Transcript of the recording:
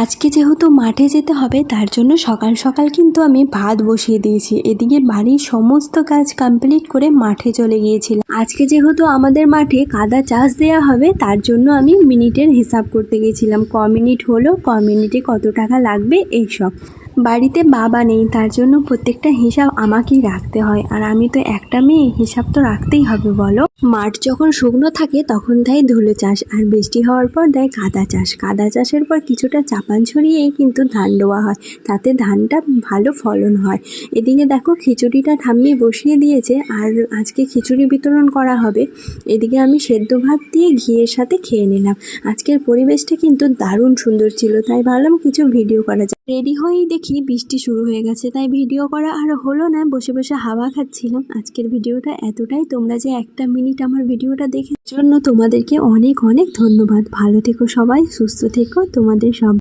আজকে যেহেতু মাঠে যেতে হবে তার জন্য সকাল সকাল কিন্তু আমি ভাত বসিয়ে দিয়েছি। এদিকে বাড়ির সমস্ত কাজ কমপ্লিট করে মাঠে চলে গিয়েছিলাম। আজকে যেহেতু আমাদের মাঠে কাদা চাষ দেওয়া হবে তার জন্য আমি মিনিটের হিসাব করতে গিয়েছিলাম, ক মিনিট হলো, ক মিনিটে কত টাকা লাগবে এইসব। বাড়িতে বাবা নেই তার জন্য প্রত্যেকটা হিসাব আমাকেই রাখতে হয়, আর আমি তো একটা মেয়ে, হিসাব তো রাখতেই হবে বলো। মাঠ যখন শুকনো থাকে তখন দেয় ধুলো চাষ, আর বৃষ্টি হওয়ার পর দেয় কাদা চাষ। কাদা চাষের পর কিছুটা চাপান ছড়িয়েই কিন্তু ধান দেওয়া হয়, তাতে ধানটা ভালো ফলন হয়। এদিকে দেখো খিচুড়িটা ঠাম্মি বসিয়ে দিয়েছে, আর আজকে খিচুড়ি বিতরণ করা হবে। এদিকে আমি সেদ্ধ ভাত দিয়ে ঘিয়ের সাথে খেয়ে নিলাম। আজকের পরিবেশটা কিন্তু দারুণ সুন্দর ছিল, তাই ভাবলাম কিছু ভিডিও করা যায়। রেডি হয়েই দেখি বৃষ্টি শুরু হয়ে গেছে, তাই ভিডিও করা আর হলো না, বসে বসে হাওয়া খাচ্ছিলাম। আজকের ভিডিওটা এতটাই, তোমরা যে একটা মিনিট আমার ভিডিওটা দেখার জন্য তোমাদেরকে অনেক অনেক ধন্যবাদ। ভালো থেকো সবাই, সুস্থ থেকো, তোমাদের সব